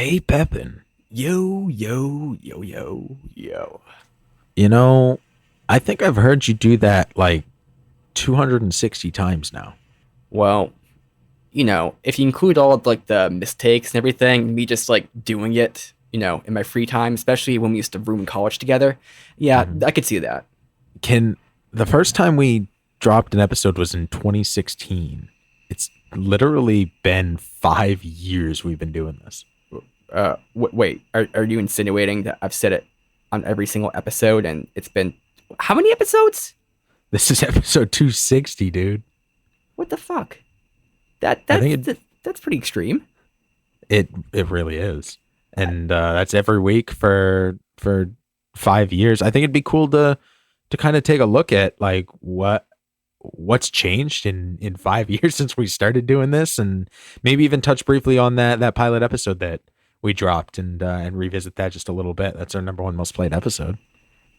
Hey, Pepin. Yo, yo, yo, yo, yo. You know, I think I've heard you do that like 260 times now. Well, if you include all of like the mistakes and everything, me just like doing it, in my free time, especially when we used to room in college together, yeah, Mhm. I could see that. Can the first time we dropped an episode was in 2016. It's literally been 5 years we've been doing this. Wait, are you insinuating that I've said it on every single episode and it's been how many episodes? This is episode 260, dude. What the fuck? That I that's think that's pretty extreme. it really is, I, and that's every week for 5 years. I think it'd be cool to kind of take a look at like what's changed in 5 years since we started doing this, and maybe even touch briefly on that pilot episode that we dropped, and revisit that just a little bit. That's our number one most played episode.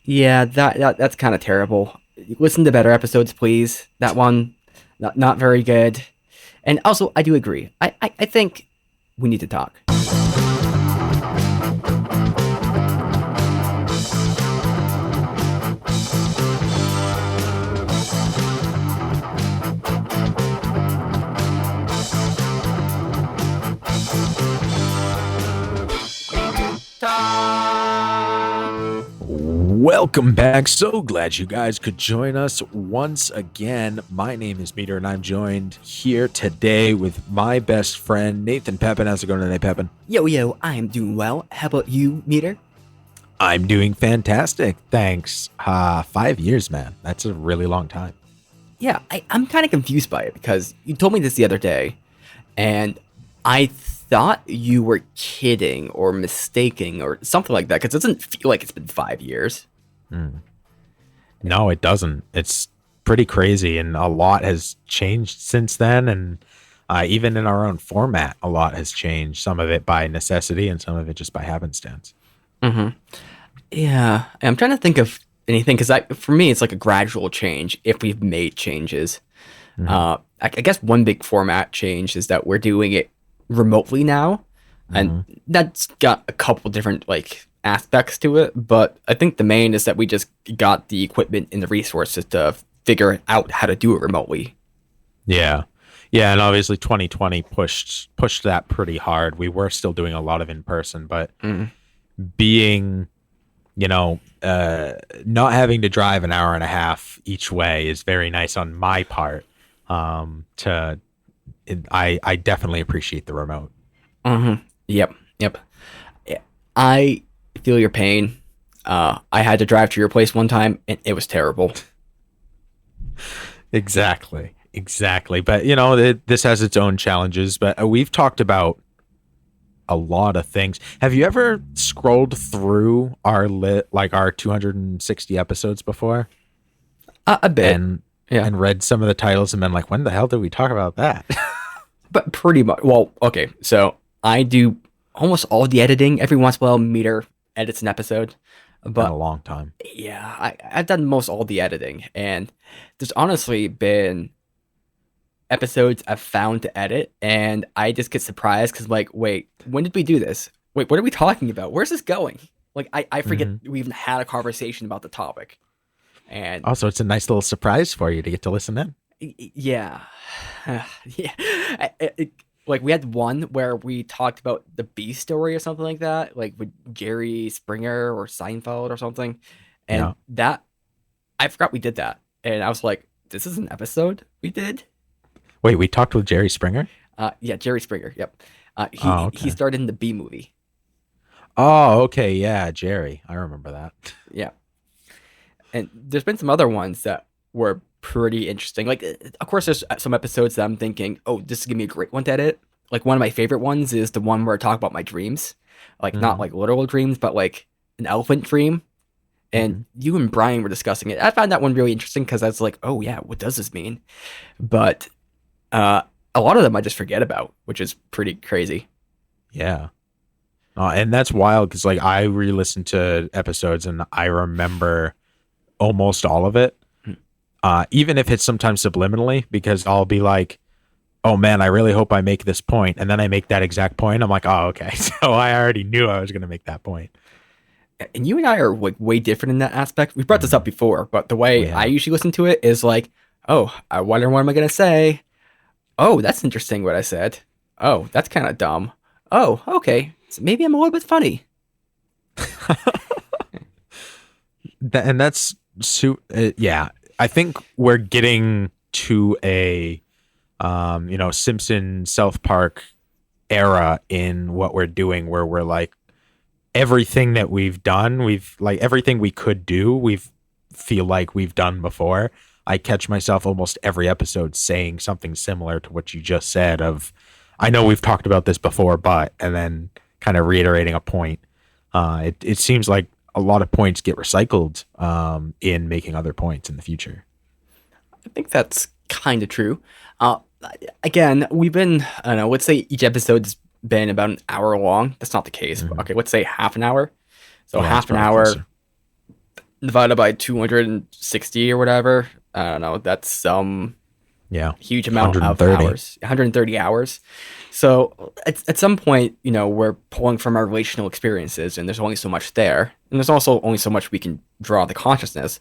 yeah, that's kind of terrible. Listen to better episodes, please. That one, not very good. And also, I do agree. I think we need to talk. Welcome back. So glad you guys could join us once again. My name is Meter, and I'm joined here today with my best friend, Nathan Pepin. How's it going today, Pepin? Yo, yo, I am doing well. How about you, Meter? I'm doing fantastic. Thanks. 5 years, man. That's a really long time. Yeah, I'm kind of confused by it because you told me this the other day, and I thought you were kidding or mistaking or something like that because it doesn't feel like it's been 5 years. Mm. No, it doesn't. It's pretty crazy, and a lot has changed since then. And even in our own format, a lot has changed. Some of it by necessity, and some of it just by happenstance. Mm-hmm. Yeah, I'm trying to think of anything because for me, it's like a gradual change if we've made changes. Hmm. I guess one big format change is that we're doing it remotely now, and Hmm. that's got a couple different like aspects to it. But I think the main is that we just got the equipment and the resources to figure out how to do it remotely. Yeah. Yeah, and obviously 2020 pushed that pretty hard. We were still doing a lot of in person, but Mm. being, not having to drive an hour and a half each way is very nice on my part. To I definitely appreciate the remote. Mm-hmm. Yep, yep. Yeah, I feel your pain. I had to drive to your place one time, and it was terrible. Exactly. Exactly. But this has its own challenges, but we've talked about a lot of things. Have you ever scrolled through our 260 episodes before A bit, and yeah. and read some of the titles and been like, when the hell did we talk about that? But pretty much. Well, okay. So I do almost all the editing. Every once in a while, Meter edits an episode. Been a But long time. yeah, I've done most all the editing, and there's honestly been episodes I've found to edit, and I just get surprised because like, wait, when did we do this? Wait, what are we talking about? Where's this going? Like, I forget Hmm. we even had a conversation about the topic, and Also, it's a nice little surprise for you to get to listen in. yeah, yeah. Like we had one where we talked about the B story or something like that, like with Jerry Springer or Seinfeld or something, and Yeah. that I forgot we did that, and I was like, "This is an episode we did." Wait, we talked with Jerry Springer? Yeah, Jerry Springer. Yep. Oh, He okay. starred in the B movie. Oh, okay. Yeah, Jerry. I remember that. Yeah, and there's been some other ones that were pretty interesting. Like, of course, there's some episodes that I'm thinking, oh, this is gonna be a great one to edit. Like one of my favorite ones is the one where I talk about my dreams, like not Hmm. like literal dreams, but like an elephant dream. And Hmm. you and Brian were discussing it. I found that one really interesting because I was like, oh yeah, what does this mean? But uh, a lot of them I just forget about, which is pretty crazy. Yeah. And that's wild because like I re-listened to episodes and I remember almost all of it. Hmm. Even if it's sometimes subliminally, because I'll be like, oh man, I really hope I make this point, and then I make that exact point. I'm like, oh, okay. So I already knew I was going to make that point. And you and I are like way different in that aspect. We brought this up Mhm. before, but the way We I have. usually listen to it is like, oh, I wonder what am I gonna say. Oh, that's interesting what I said. Oh, that's kind of dumb. Oh, okay. So maybe I'm a little bit funny. And that's yeah. I think we're getting to a Simpson South Park era in what we're doing, where we're like everything that we've done, we've like everything we could do, we've feel like we've done before. I catch myself almost every episode saying something similar to what you just said of I know we've talked about this before, but and then kind of reiterating a point. It seems like a lot of points get recycled in making other points in the future. I think that's kind of true. Uh, Again, we've been, I don't know, let's say each episode's been about an hour long. That's not the case. Mhm. Okay, let's say half an hour. So Yeah, it's half an probably hour closer. divided by 260 or whatever. I don't know. That's some Yeah, huge amount of 130. hours, 130 hours. So at some point, we're pulling from our relational experiences, and there's only so much there. And there's also only so much we can draw the consciousness.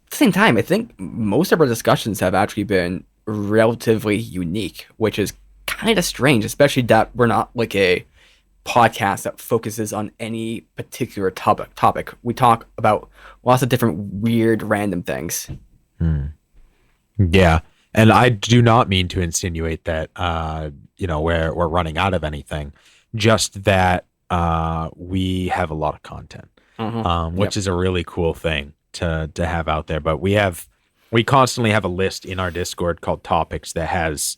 At the same time, I think most of our discussions have actually been relatively unique, which is kind of strange, especially that we're not like a podcast that focuses on any particular topic. We talk about lots of different weird random things. Hmm. Yeah, and I do not mean to insinuate that we're running out of anything. Just that we have a lot of content, Uh-huh. which Yep. is a really cool thing to have out there. But we constantly have a list in our Discord called topics that has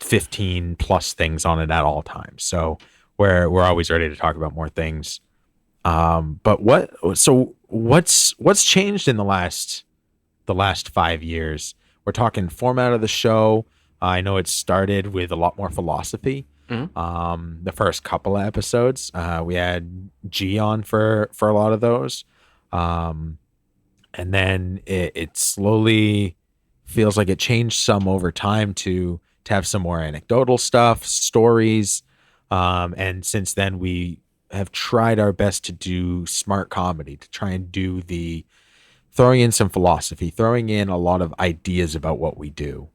15 plus things on it at all times. So we're always ready to talk about more things. But what's changed in the last 5 years? We're talking format of the show. I know it started with a lot more philosophy. Mhm. The first couple of episodes, we had G on for a lot of those, um, and then it slowly feels like it changed some over time to have some more anecdotal stuff, stories, and since then we have tried our best to do smart comedy, to try and do the throwing in some philosophy, throwing in a lot of ideas about what we do,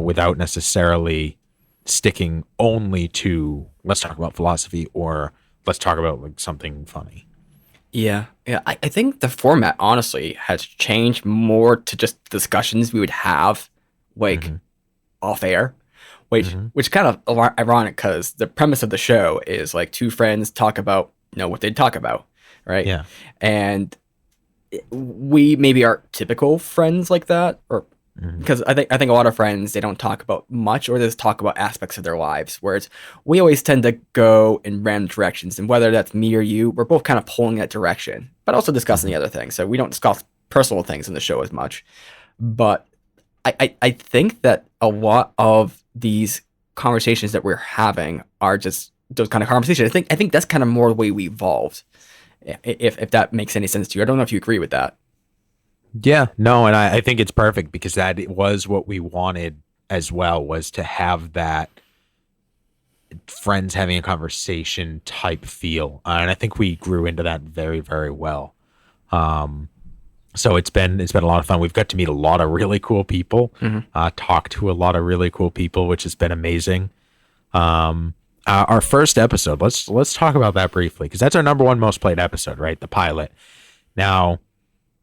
without necessarily sticking only to let's talk about philosophy or let's talk about like something funny. Yeah, yeah. I think the format honestly has changed more to just discussions we would have, like Hmm. off air, which kind of ironic because the premise of the show is like two friends talk about what they talk about, right? Yeah. And we maybe aren't typical friends like that, or Hmm. because I think a lot of friends they don't talk about much or they just talk about aspects of their lives. Whereas we always tend to go in random directions, and whether that's me or you, we're both kind of pulling that direction, but also discussing Hmm. the other things. So we don't discuss personal things in the show as much. But I think that a lot of these conversations that we're having are just those kind of conversations. I think that's kind of more the way we evolved. If that makes any sense to you, I don't know if you agree with that. Yeah, no, and I think it's perfect because that was what we wanted as well, was to have that friends having a conversation type feel. And I think we grew into that very, very well. Um, so it's been a lot of fun. We've got to meet a lot of really cool people, Mhm. talk to a lot of really cool people, which has been amazing. Our first episode, let's talk about that briefly because that's our number one most played episode, right? The pilot. Now,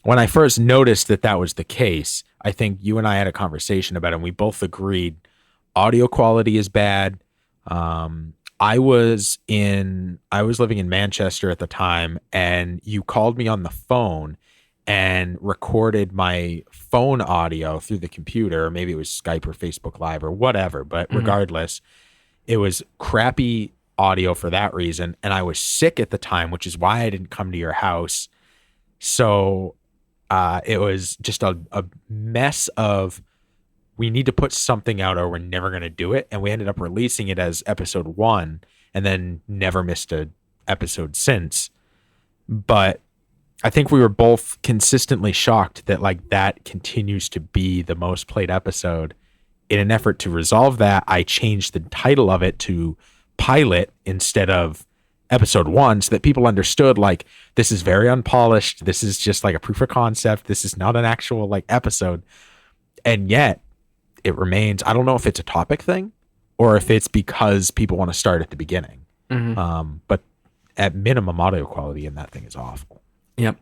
when I first noticed that that was the case, I think you and I had a conversation about it, and we both agreed audio quality is bad. I was living in Manchester at the time, and you called me on the phone and recorded my phone audio through the computer. Or maybe it was Skype or Facebook Live or whatever, but Mhm. regardless, it was crappy audio for that reason. And I was sick at the time, which is why I didn't come to your house. So it was just a mess of we need to put something out or we're never going to do it. And we ended up releasing it as episode one and then never missed a episode since. But I think we were both consistently shocked that like that continues to be the most played episode in an effort to resolve that, I changed the title of it to Pilot instead of episode 1, so that people understood, like, this is very unpolished. This is just like a proof of concept. This is not an actual like episode. And yet it remains, I don't know if it's a topic thing or if it's because people want to start at the beginning. But at minimum, audio quality in that thing is awful. Yep.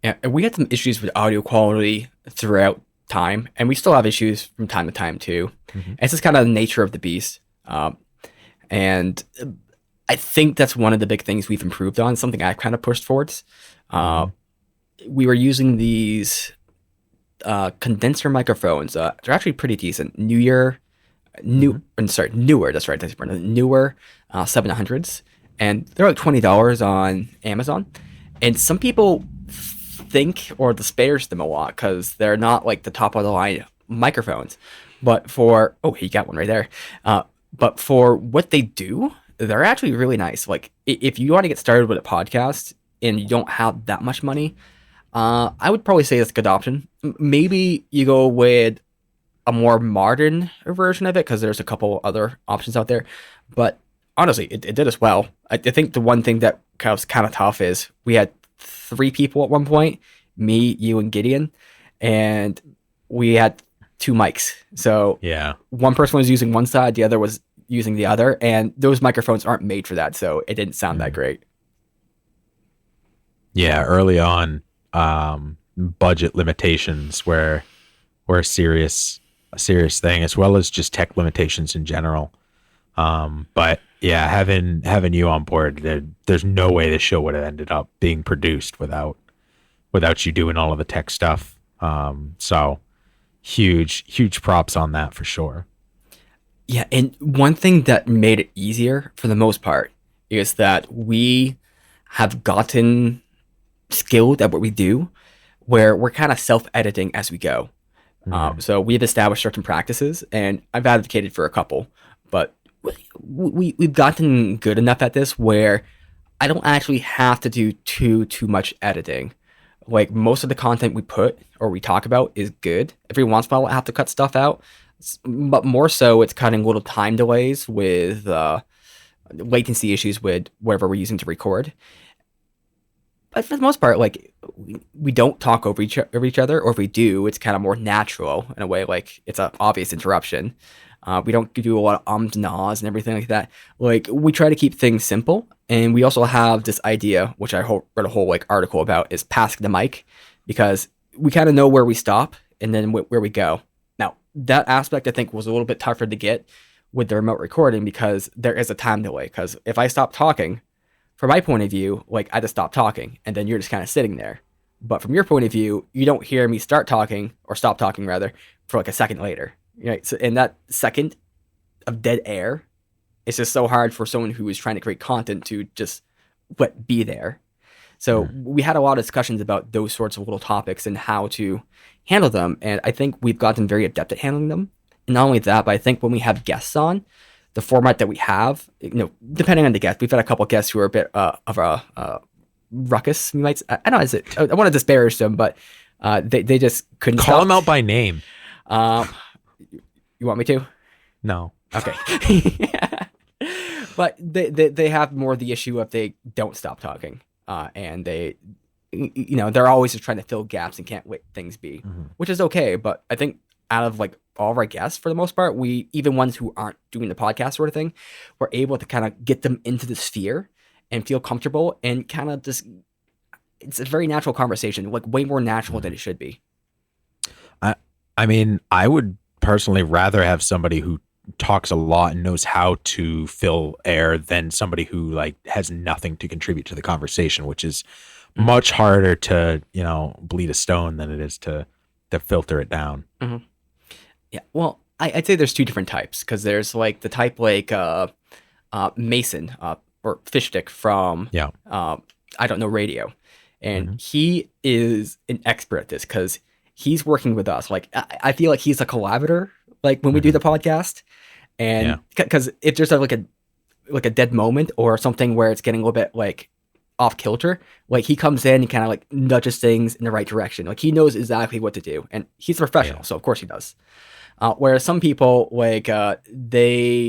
Yeah, and we had some issues with audio quality throughout time, and we still have issues from time to time too. It's just kind of the nature of the beast. And I think that's one of the big things we've improved on, something I've kind of pushed towards. We were using these condenser microphones. They're actually pretty decent. Newer, that's right. That's newer 700s. And they're like $20 on Amazon. And some people think or disparage them a lot because they're not like the top of the line microphones. But you got one right there. But for what they do, they're actually really nice. Like, if you want to get started with a podcast and you don't have that much money, I would probably say it's a good option. Maybe you go with a more modern version of it because there's a couple other options out there. But honestly, it did as well. I think the one thing that was kind of tough is we had 3 people at one point, me, you, and Gideon, and we had 2 mics. So Yeah. one person was using one side, the other was using the other, and those microphones aren't made for that, so it didn't sound that great. Yeah, early on, budget limitations were a serious thing, as well as just tech limitations in general. But yeah, having you on board, there's no way this show would have ended up being produced without you doing all of the tech stuff. So huge props on that for sure. Yeah, and one thing that made it easier for the most part is that we have gotten skilled at what we do, where we're kind of self-editing as we go. So we've established certain practices, and I've advocated for a couple, but we've gotten good enough at this where I don't actually have to do too much editing. Like, most of the content we put or we talk about is good. Every once in a while, I have to cut stuff out, but more so, it's cutting little time delays with latency issues with whatever we're using to record. But for the most part, like, we don't talk over each other, or if we do, it's kind of more natural in a way, like it's an obvious interruption. We don't do a lot of ums and ahs and everything like that. Like, we try to keep things simple, and we also have this idea, which I read a whole like article about, is passing the mic, because we kind of know where we stop and then where we go. Now, that aspect I think was a little bit tougher to get with the remote recording because there is a time delay. Because if I stop talking, from my point of view, like, I just stop talking, and then you're just kind of sitting there. But from your point of view, you don't hear me start talking, or stop talking rather, for like a second later. Right? So in that second of dead air, it's just so hard for someone who is trying to create content to just be there. So we had a lot of discussions about those sorts of little topics and how to handle them. And I think we've gotten very adept at handling them. And not only that, but I think when we have guests on, the format that we have, depending on the guest, we've had a couple of guests who are a bit of a ruckus. We might, I don't know, I want to disparage them, but they just couldn't call them out by name. You want me to? No. Okay. But they have more the issue of they don't stop talking, and they're always just trying to fill gaps and can't let things be, which is okay. But I think out of like all of our guests, for the most part, even ones who aren't doing the podcast sort of thing, we're able to kind of get them into the sphere and feel comfortable and kind of just, it's a very natural conversation, like way more natural than it should be. I mean, I would personally rather have somebody who talks a lot and knows how to fill air than somebody who like has nothing to contribute to the conversation, which is much harder to, bleed a stone than it is to filter it down. Yeah, well, I'd say there's 2 different types, because there's like the type like Mason or Fishstick from I Don't Know Radio, and he is an expert at this because he's working with us. Like, I feel like he's a collaborator, like when we do the podcast, and because if there's like a dead moment or something where it's getting a little bit like off kilter, like he comes in and kind of like nudges things in the right direction. Like, he knows exactly what to do, and he's a professional, so of course he does. Whereas some people like they're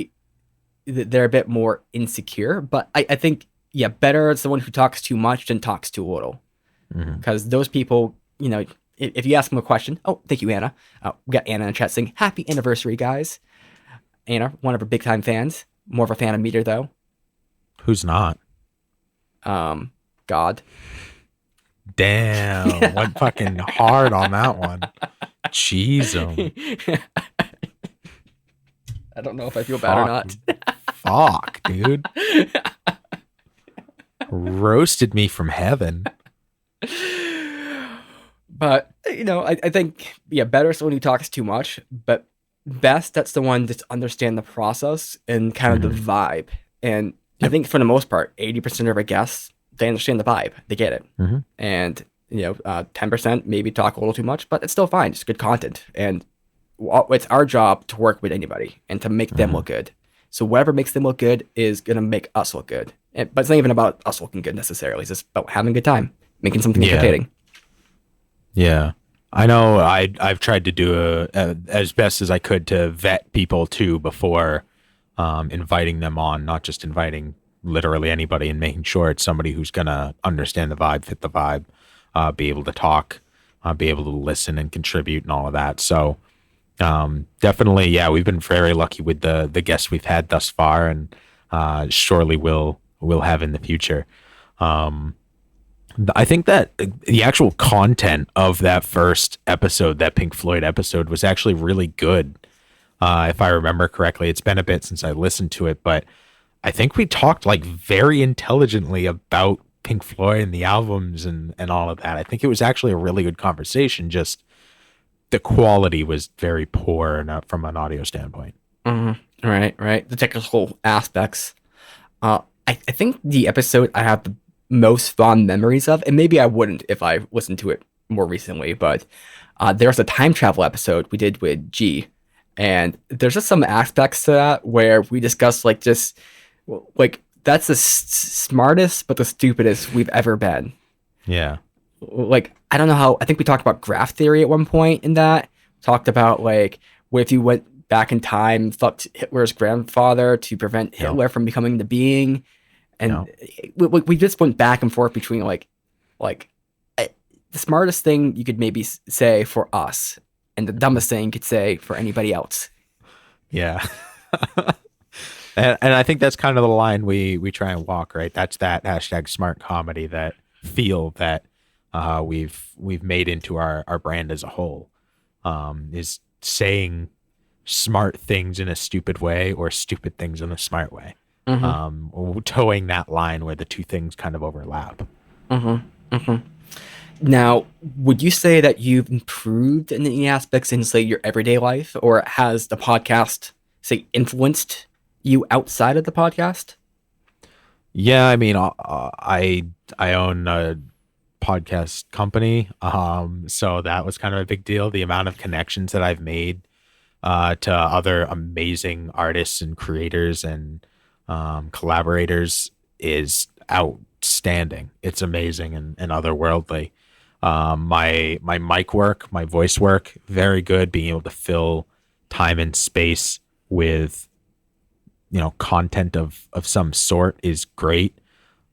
a bit more insecure. But I think better someone who talks too much than talks too little, because those people, if you ask them a question, oh, thank you, Anna. We got Anna in the chat saying happy anniversary, guys. Anna, one of our big time fans, more of a fan of Meter though. Who's not? God. Damn, went fucking hard on that one. Jeez. I don't know if I feel bad or not. Fuck, dude. Roasted me from heaven. But, I think, better someone who talks too much, but best that's the one that's understand the process and kind of the vibe. And I think for the most part, 80% of our guests, they understand the vibe. They get it. And, 10% maybe talk a little too much, but it's still fine. It's good content. And it's our job to work with anybody and to make them look good. So whatever makes them look good is going to make us look good. But it's not even about us looking good necessarily. It's just about having a good time, making something entertaining. Yeah. I know I've tried to do as best as I could to vet people too before inviting them on, not just inviting literally anybody, and making sure it's somebody who's going to understand the vibe, fit the vibe, be able to talk, be able to listen and contribute and all of that. So definitely, we've been very lucky with the guests we've had thus far, and surely we'll have in the future. I think that the actual content of that first episode, that Pink Floyd episode, was actually really good. If I remember correctly, it's been a bit since I listened to it, but I think we talked like very intelligently about Pink Floyd and the albums and all of that. I think it was actually a really good conversation. Just the quality was very poor from an audio standpoint. Right. The technical aspects. I think the episode I have the most fond memories of, and maybe I wouldn't if I listened to it more recently, but there's a time travel episode we did with G, and there's just some aspects to that where we discussed that's the smartest but the stupidest we've ever been. Yeah. I don't know how, I think we talked about graph theory at one point in that. Talked about what if you went back in time, fucked Hitler's grandfather to prevent Hitler from becoming the being. And we just went back and forth between the smartest thing you could maybe say for us and the dumbest thing you could say for anybody else. Yeah. and I think that's kind of the line we try and walk, right? That's that hashtag smart comedy, that feel that we've made into our brand as a whole, is saying smart things in a stupid way or stupid things in a smart way. Towing that line where the two things kind of overlap. Now, would you say that you've improved in any aspects in, say, your everyday life, or has the podcast, say, influenced you outside of the podcast? Yeah, I mean, I own a podcast company, so that was kind of a big deal. The amount of connections that I've made to other amazing artists and creators and collaborators is outstanding. It's amazing and otherworldly. My mic work, my voice work, very good. Being able to fill time and space with content of some sort is great.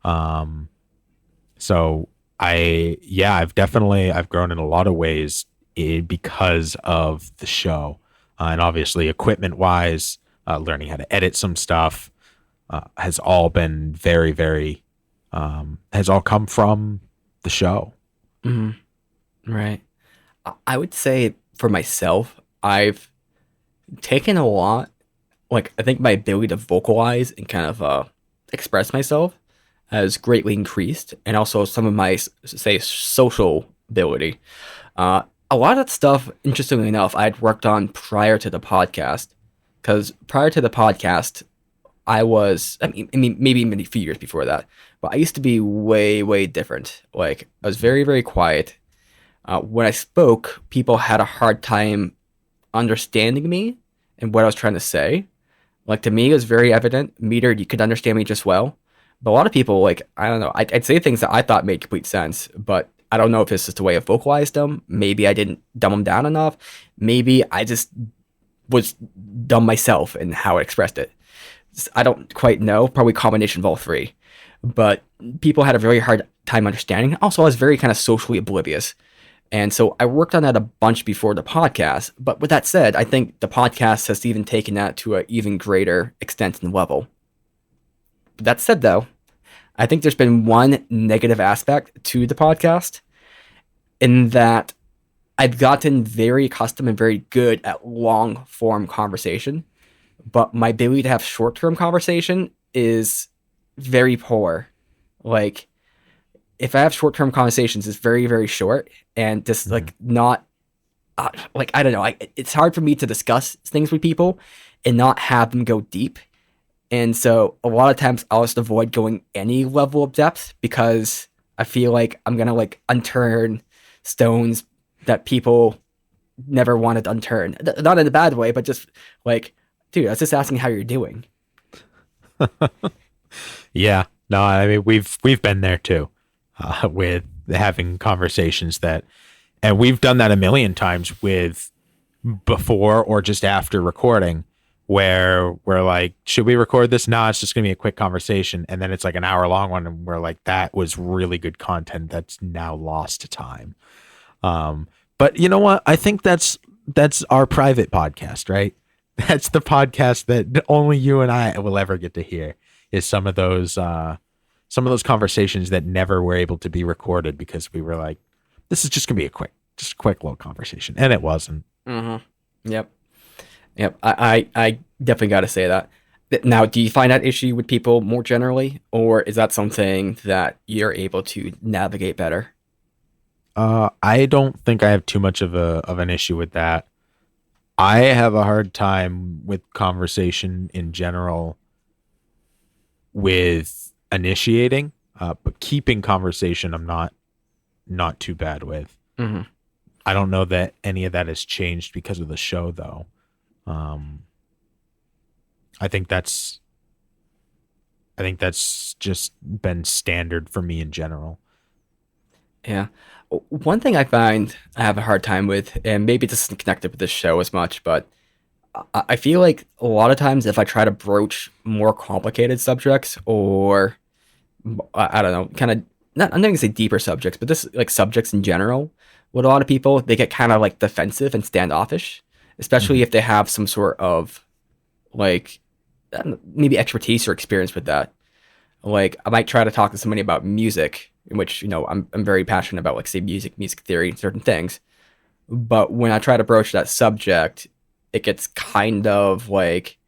So I've grown in a lot of ways because of the show, and obviously equipment wise, learning how to edit some stuff. Has all been very, very, has all come from the show. Right. I would say for myself, I've taken a lot, I think my ability to vocalize and kind of express myself has greatly increased, and also some of my, say, social ability. A lot of that stuff, interestingly enough, I had worked on prior to the podcast, because prior to the podcast, I mean, maybe a few years before that, but I used to be way, way different. I was very, very quiet. When I spoke, people had a hard time understanding me and what I was trying to say. To me, it was very evident. Meter, you could understand me just well. But a lot of people, I don't know, I'd say things that I thought made complete sense, but I don't know if it's just the way I vocalized them. Maybe I didn't dumb them down enough. Maybe I just was dumb myself in how I expressed it. I don't quite know, probably a combination of all three. But people had a very hard time understanding. Also, I was very kind of socially oblivious. And so I worked on that a bunch before the podcast. But with that said, I think the podcast has even taken that to an even greater extent and level. That said, though, I think there's been one negative aspect to the podcast in that I've gotten very accustomed and very good at long form conversation, but my ability to have short term conversation is very poor. Like, if I have short term conversations, it's very, very short and just like not like, I don't know. It's hard for me to discuss things with people and not have them go deep. And so a lot of times I'll just avoid going any level of depth because I feel like I'm going to like unturn stones that people never wanted unturned. Not in a bad way, but just like, dude, I was just asking how you're doing. Yeah, no, I mean we've been there too, with having conversations that, and we've done that a million times with before or just after recording, where we're like, should we record this? No, it's just gonna be a quick conversation, and then it's like an hour long one, and we're like, that was really good content that's now lost to time. But you know what? I think that's our private podcast, right? That's the podcast that only you and I will ever get to hear. Is some of those conversations that never were able to be recorded because we were like, this is just gonna be a quick little conversation, and it wasn't. Mm-hmm. Yep. I definitely got to say that. Now, do you find that issue with people more generally, or is that something that you're able to navigate better? I don't think I have too much of an issue with that. I have a hard time with conversation in general with initiating, but keeping conversation I'm not too bad with. Mm-hmm. I don't know that any of that has changed because of the show though. I think that's just been standard for me in general. Yeah. One thing I find I have a hard time with, and maybe this isn't connected with this show as much, but I feel like a lot of times if I try to broach more complicated subjects or I don't know, kind of not, I'm not gonna say deeper subjects, but this like subjects in general, with a lot of people, they get kind of like defensive and standoffish, especially if they have some sort of like maybe expertise or experience with that. Like I might try to talk to somebody about music, in which I'm very passionate about, like say music theory, and certain things. But when I try to broach that subject, it gets kind of like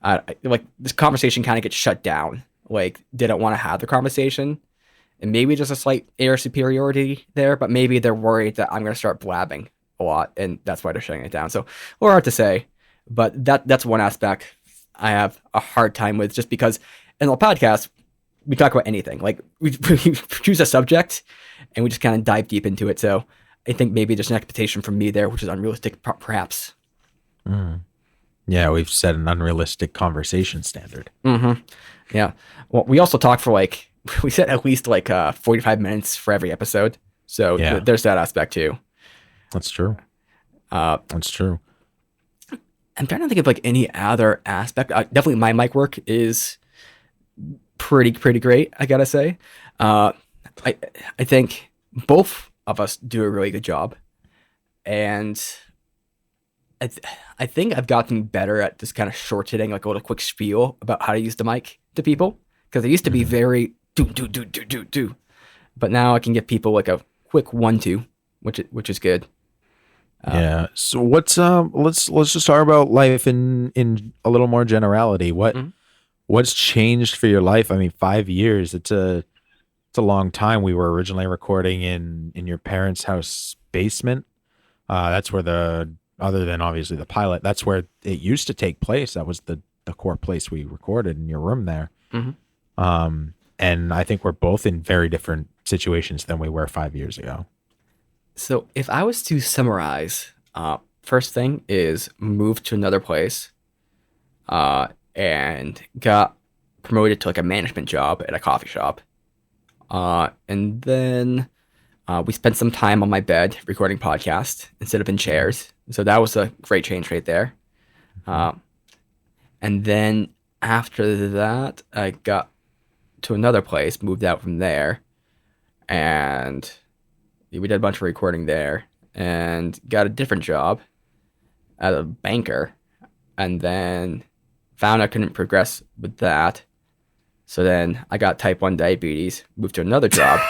this conversation kind of gets shut down. Like didn't want to have the conversation, and maybe just a slight air superiority there. But maybe they're worried that I'm going to start blabbing a lot, and that's why they're shutting it down. So, or hard to say, but that's one aspect I have a hard time with, just because in the podcast we talk about anything. Like we choose a subject and we just kind of dive deep into it. So I think maybe there's an expectation from me there, which is unrealistic, perhaps. Yeah, we've set an unrealistic conversation standard. Mm-hmm. Yeah. Well, we also talk for we set at least 45 minutes for every episode. So yeah. There's that aspect too. That's true. That's true. I'm trying to think of any other aspect. Definitely my mic work is pretty great, I gotta say. I think both of us do a really good job, and I think I've gotten better at just kind of shortening like a little quick spiel about how to use the mic to people, because I used to be very do, but now I can give people like a quick 1-2, which is good. Yeah. So what's let's just talk about life in a little more generality. What's changed for your life? I mean, 5 years, it's a long time. We were originally recording in your parents' house basement. That's where other than obviously the pilot, that's where it used to take place. That was the core place we recorded, in your room there. Mm-hmm. And I think we're both in very different situations than we were 5 years ago. So if I was to summarize, first thing is moved to another place, and got promoted to like a management job at a coffee shop. And then we spent some time on my bed recording podcasts instead of in chairs. So that was a great change right there. And then after that, I got to another place, moved out from there, and we did a bunch of recording there, and got a different job as a banker, and then found I couldn't progress with that. So then I got type 1 diabetes, moved to another job.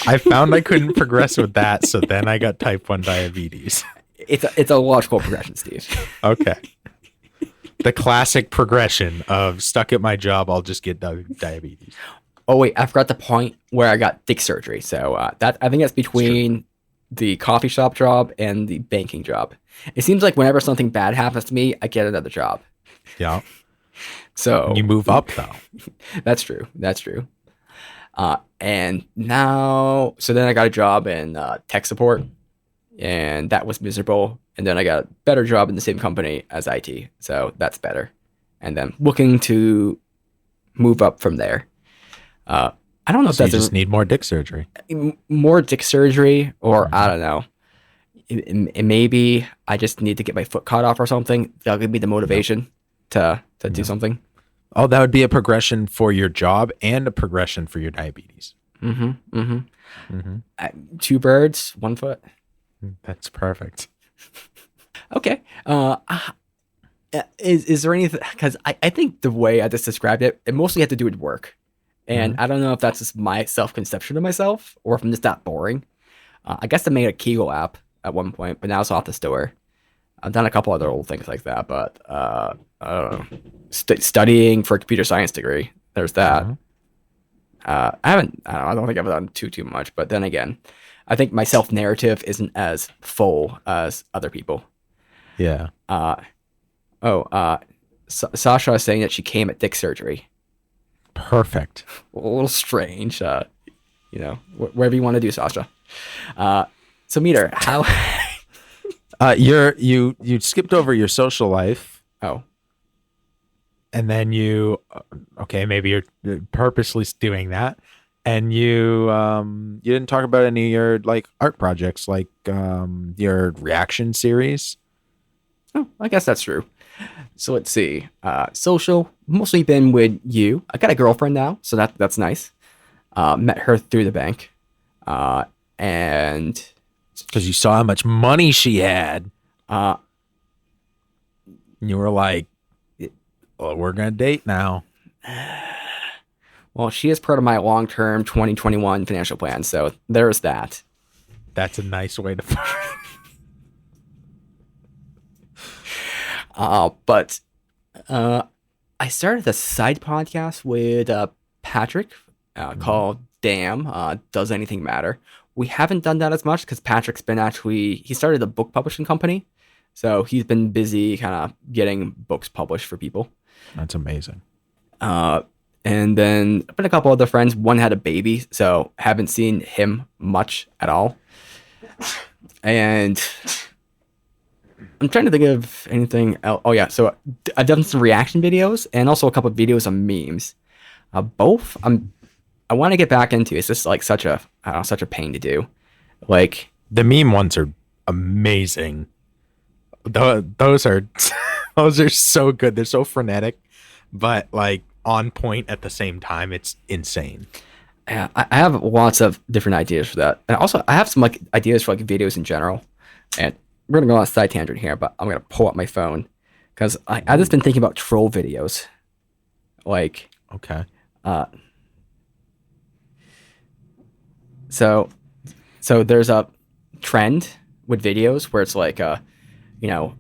I found I couldn't progress with that, so then I got type 1 diabetes. It's a logical progression, Steve. Okay. The classic progression of stuck at my job, I'll just get diabetes. Oh wait, I forgot the point where I got dick surgery. So that I think that's between the coffee shop job and the banking job. It seems like whenever something bad happens to me, I get another job. Yeah. So You move up though. That's true. And now, so then I got a job in tech support, and that was miserable. And then I got a better job in the same company as IT, so that's better. And then looking to move up from there. I don't know if So you that's just need more dick surgery. more dick surgery, or I don't know. Maybe I just need to get my foot cut off or something. That'll give me the motivation to do something. Oh, that would be a progression for your job and a progression for your diabetes. Two birds, one foot. That's perfect. Okay. Is there anything? Because I think the way I just described it, it mostly had to do with work, and I don't know if that's just my self-conception of myself or if I'm just that boring. I guess I made a Kegel app at one point, but now it's off the store. I've done a couple other old things like that, but I don't know. Studying for a computer science degree. There's that. I don't think I've done too much, but then again, I think my self narrative isn't as full as other people. Yeah. Sasha is saying that she came at dick surgery. Perfect. A little strange. Whatever you want to do, Sasha. So Meter, how? You skipped over your social life. Oh. And then maybe you're purposely doing that, and you didn't talk about any of your like art projects, like your reaction series. Oh, I guess that's true. So let's see. Social, mostly been with you. I got a girlfriend now, so that's nice. Met her through the bank, and because you saw how much money she had, and you were like, well, we're gonna date now. Well, she is part of my long-term 2021 financial plan, so there's that. That's a nice way to put it. But I started a side podcast with Patrick called Damn, Does Anything Matter? We haven't done that as much because Patrick's been he started a book publishing company. So he's been busy kind of getting books published for people. That's amazing. And then I've been a couple other friends. One had a baby, so haven't seen him much at all. And I'm trying to think of anything else. Oh yeah, so I've done some reaction videos and also a couple of videos on memes. Both I want to get back into. It's just like such a pain to do. Like the meme ones are amazing. Those are so good. They're so frenetic, but like on point at the same time. It's insane. Yeah, I have lots of different ideas for that, and also I have some like ideas for like videos in general. And we're gonna go on a side tangent here, but I'm gonna pull up my phone because I've just been thinking about troll videos. Like okay, so there's a trend with videos where it's like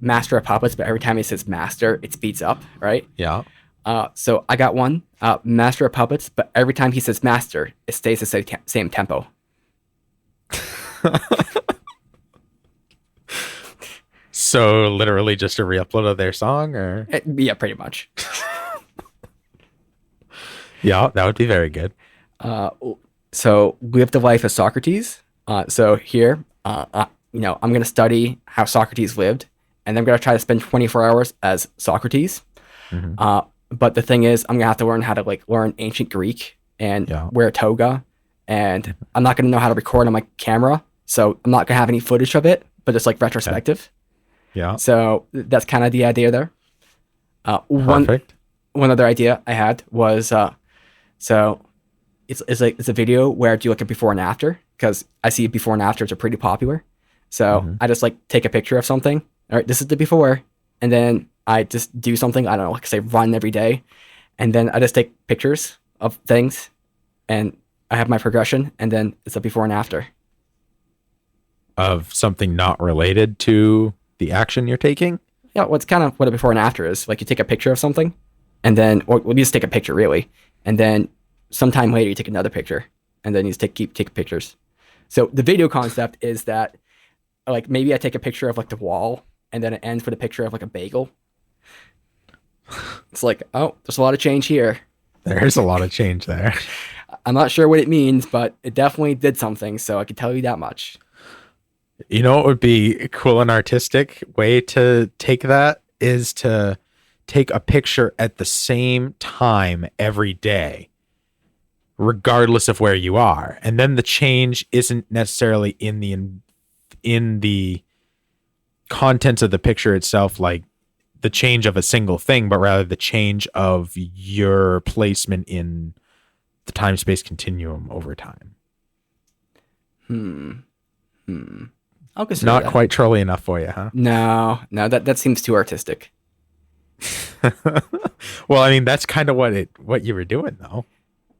master of puppets, but every time he says master, it speeds up, right? Yeah. So I got one, master of puppets, but every time he says master, it stays the same tempo. So literally just a re-upload of their song, or yeah, pretty much. Yeah, that would be very good. So Live the Life of Socrates. So here, I'm gonna study how Socrates lived, and I'm gonna try to spend 24 hours as Socrates. Mm-hmm. But the thing is, I'm gonna have to learn how to learn ancient Greek and wear a toga, and I'm not gonna know how to record on my camera, so I'm not gonna have any footage of it, but it's like retrospective. Yeah. So that's kind of the idea there. One Perfect. one other idea I had was so it's a video where I do like a before and after because I see before and afters are pretty popular. So Hmm. I just like take a picture of something. All right, this is the before, and then I just do something. I don't know, like say run every day, and then I just take pictures of things, and I have my progression, and then it's a before and after. Of something not related to the action you're taking. Yeah, what's kind of what a before and after is. Like you take a picture of something, and then or well, you just take a picture really, and then sometime later you take another picture, and then you just keep taking pictures. So the video concept is that like maybe I take a picture of like the wall, and then it ends with a picture of like a bagel. It's like, oh, there's a lot of change here. There's a lot of change there. I'm not sure what it means, but it definitely did something, so I can tell you that much. You know what would be a cool and artistic way to take that is to take a picture at the same time every day, regardless of where you are. And then the change isn't necessarily in the contents of the picture itself, like the change of a single thing, but rather the change of your placement in the time space continuum over time. Hmm. Hmm. I'll consider Not that. quite trolly enough for you, huh? No, no, that seems too artistic. Well, I mean, that's kind of what you were doing, though.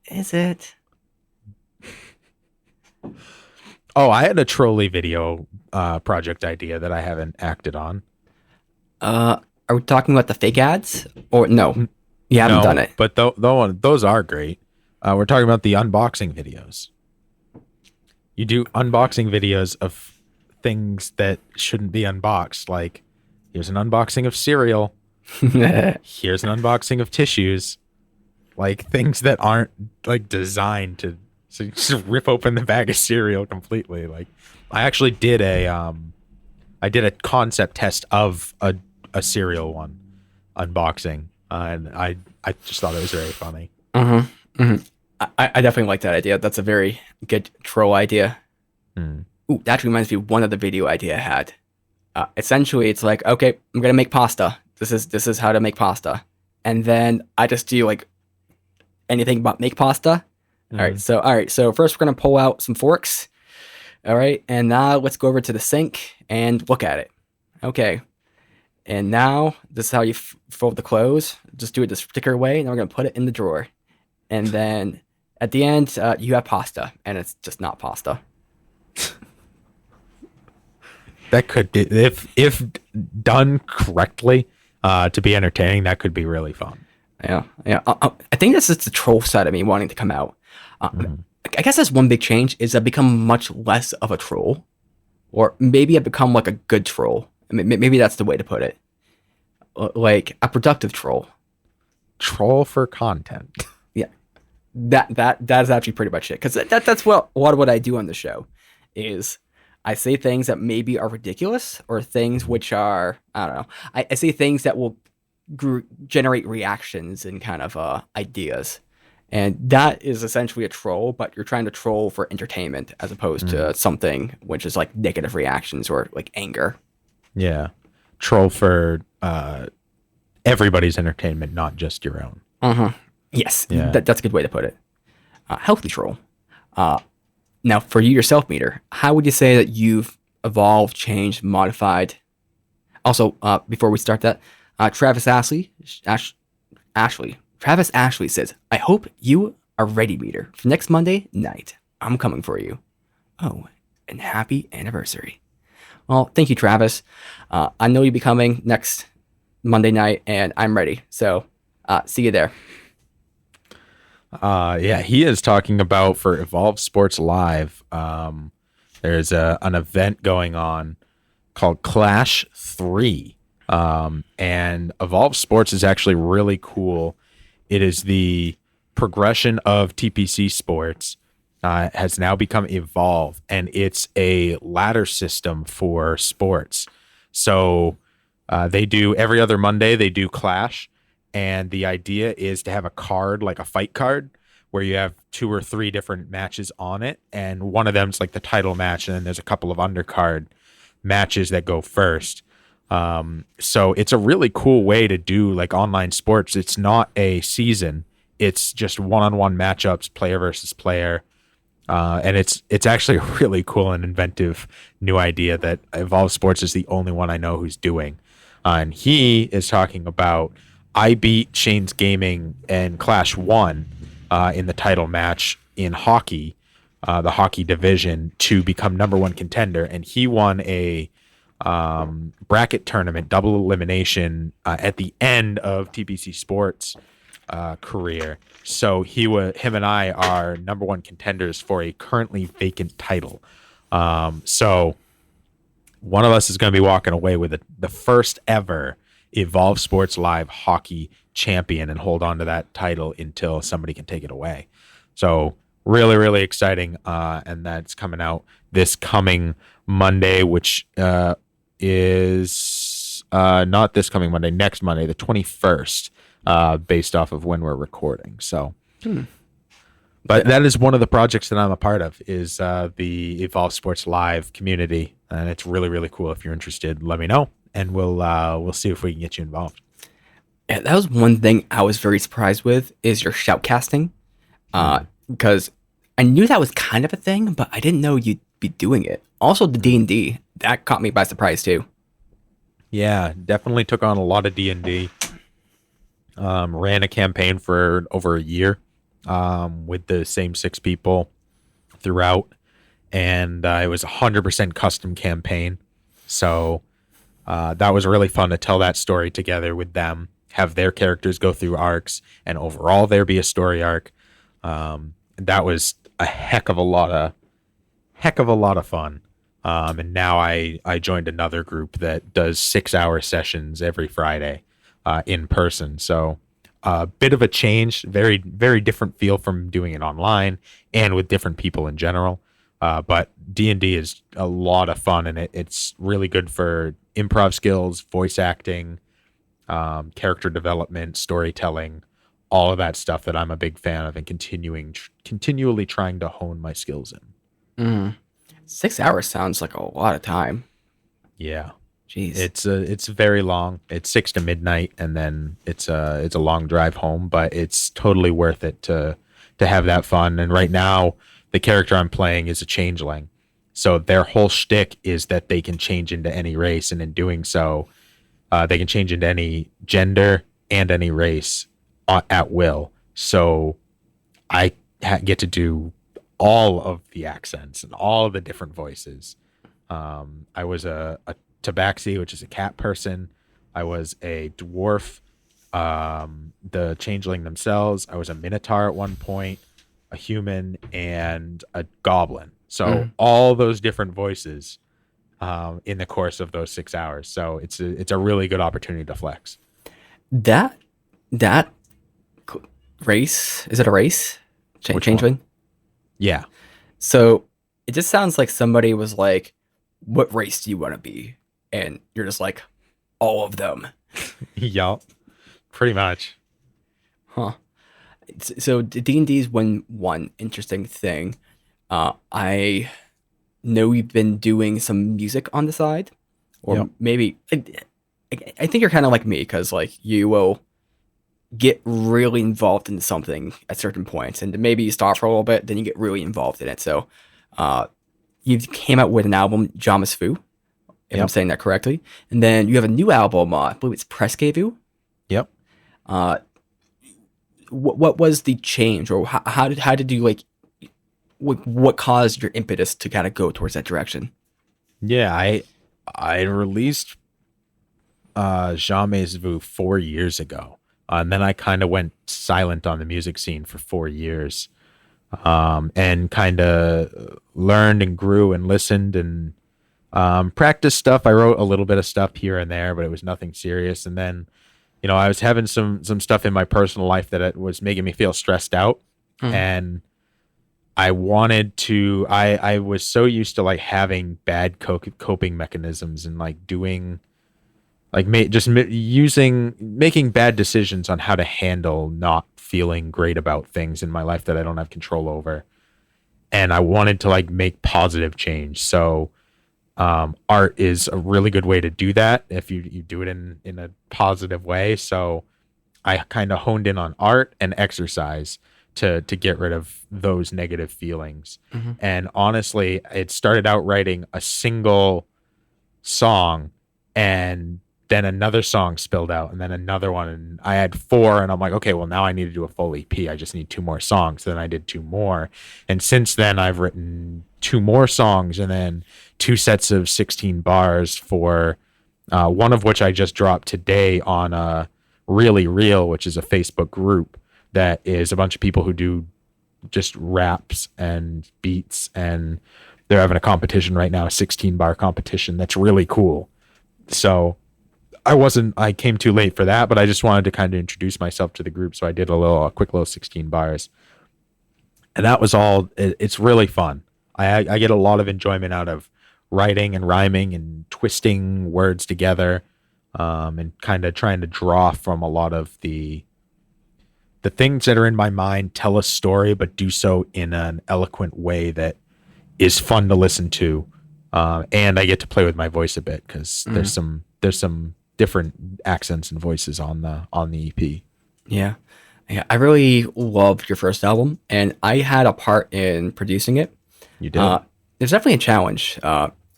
Is it? Oh, I had a trolley video project idea that I haven't acted on. Are we talking about the fake ads? Or no, you haven't No, done it. but those are great. We're talking about the unboxing videos. You do unboxing videos of things that shouldn't be unboxed. Like, here's an unboxing of cereal. Here's an unboxing of tissues. Like things that aren't like designed to. So you just rip open the bag of cereal completely. Like, I actually did I did a concept test of a cereal one unboxing, and I just thought it was very funny. Mm-hmm. Mm-hmm. I definitely like that idea. That's a very good troll idea. Hmm. Ooh, that reminds me of one other video idea I had. Essentially, it's like, okay, I'm gonna make pasta. This is how to make pasta, and then I just do like anything but make pasta. All right. So first we're gonna pull out some forks. All right, and now let's go over to the sink and look at it. Okay, and now this is how you fold the clothes. Just do it this particular way. And we're gonna put it in the drawer, and then at the end you have pasta, and it's just not pasta. That could be, if done correctly, to be entertaining. That could be really fun. Yeah, yeah. I think that's just the troll side of me wanting to come out. I guess that's one big change is I've become much less of a troll, or maybe I've become like a good troll. Maybe that's the way to put it, like a productive troll. Troll for content. Yeah, that's actually pretty much it. Because that's what a lot of what I do on the show is I say things that maybe are ridiculous or things which are I don't know. I say things that will generate reactions and kind of ideas. And that is essentially a troll, but you're trying to troll for entertainment as opposed to something which is like negative reactions or like anger. Yeah, troll for everybody's entertainment, not just your own. Yes, Yeah. that's a good way to put it. Healthy troll. Now, for you yourself, Meter, how would you say that you've evolved, changed, modified? Also, before we start that, Travis Ashley says, I hope you are ready, Meter. For next Monday night, I'm coming for you. Oh, and happy anniversary. Well, thank you, Travis. I know you'll be coming next Monday night, and I'm ready. So, see you there. Yeah, he is talking about for Evolve Sports Live. There's an event going on called Clash 3. And Evolve Sports is actually really cool. It is the progression of TPC Sports, has now become Evolve, and it's a ladder system for sports. So they do every other Monday, they do Clash. And the idea is to have a card, like a fight card, where you have 2 or 3 different matches on it. And one of them's like the title match. And then there's a couple of undercard matches that go first. So it's a really cool way to do like online sports. It's not a season. It's just one-on-one matchups, player versus player. And it's actually a really cool and inventive new idea that Evolve Sports is the only one I know who's doing. And he is talking about I beat Shane's Gaming and Clash 1 in the title match in hockey, the hockey division, to become number one contender. And he won a bracket tournament, double elimination at the end of TPC Sports career. So him and I are number one contenders for a currently vacant title. So one of us is going to be walking away with the first ever Evolve Sports Live hockey champion and hold on to that title until somebody can take it away. So really, really exciting. And that's coming out this coming Monday, which is not this coming Monday, next Monday, the 21st, based off of when we're recording. So, but that is one of the projects that I'm a part of, is the Evolve Sports Live community, and it's really, really cool. If you're interested, let me know, and we'll see if we can get you involved. Yeah, that was one thing I was very surprised with, is your shoutcasting, because I knew that was kind of a thing, but I didn't know you'd be doing it. Also, the D&D, that caught me by surprise too. Yeah, definitely took on a lot of D&D. Ran a campaign for over a year with the same 6 people throughout, and it was a 100% custom campaign. So that was really fun to tell that story together with them, have their characters go through arcs, and overall there be a story arc. That was a heck of a lot of fun. And now I joined another group that does 6-hour sessions every Friday in person. So a bit of a change, very, very different feel from doing it online and with different people in general. But D&D is a lot of fun, and it's really good for improv skills, voice acting, character development, storytelling, all of that stuff that I'm a big fan of and continually trying to hone my skills in. 6 hours sounds like a lot of time. Yeah. Jeez. It's very long. It's 6 to midnight, and then it's a long drive home, but it's totally worth it to have that fun. And right now, the character I'm playing is a changeling, so their whole shtick is that they can change into any race, and in doing so, they can change into any gender and any race at will. So I get to do all of the accents and all of the different voices. I was a tabaxi, which is a cat person. I was a dwarf, the changeling themselves. I was a minotaur at one point, a human, and a goblin. So all those different voices in the course of those 6 hours. So it's a really good opportunity to flex. That race, is it a race? Changeling? Yeah. So it just sounds like somebody was like, what race do you want to be? And you're just like, all of them. Yup. Pretty much. Huh. So D&D is one interesting thing. I know you've been doing some music on the side, or maybe I think you're kind of like me, because like you will get really involved in something at certain points, and maybe you stop for a little bit, then you get really involved in it. So you came out with an album, Jamas Fu, if I'm saying that correctly, and then you have a new album, I believe it's Presque-Vu. Yep. What was the change, or how did you like? What caused your impetus to kind of go towards that direction? Yeah, I released Jamas Vu 4 years ago, and then I kind of went silent on the music scene for 4 years, and kind of learned and grew and listened and practiced stuff. I wrote a little bit of stuff here and there, but it was nothing serious. And then, I was having some stuff in my personal life that it was making me feel stressed out, and I wanted to. I was so used to like having bad coping mechanisms and like doing, like making bad decisions on how to handle not feeling great about things in my life that I don't have control over. And I wanted to like make positive change. So Art is a really good way to do that if you do it in a positive way. So I kind of honed in on art and exercise to get rid of those negative feelings. Hmm. And honestly, it started out writing a single song, and then another song spilled out, and then another one, and I had four, and I'm like, okay, well now I need to do a full EP. I just need two more songs. Then I did two more, and since then I've written two more songs, and then two sets of 16 bars for one of which I just dropped today on Really Real, which is a Facebook group that is a bunch of people who do just raps and beats, and they're having a competition right now, a 16 bar competition that's really cool. So I came too late for that, but I just wanted to kind of introduce myself to the group, so I did a quick little 16 bars, and that was all. It's really fun. I get a lot of enjoyment out of writing and rhyming and twisting words together, and kind of trying to draw from a lot of the things that are in my mind, tell a story, but do so in an eloquent way that is fun to listen to. And I get to play with my voice a bit because there's some different accents and voices on the EP. Yeah. Yeah, I really loved your first album, and I had a part in producing it. You did. There's definitely a challenge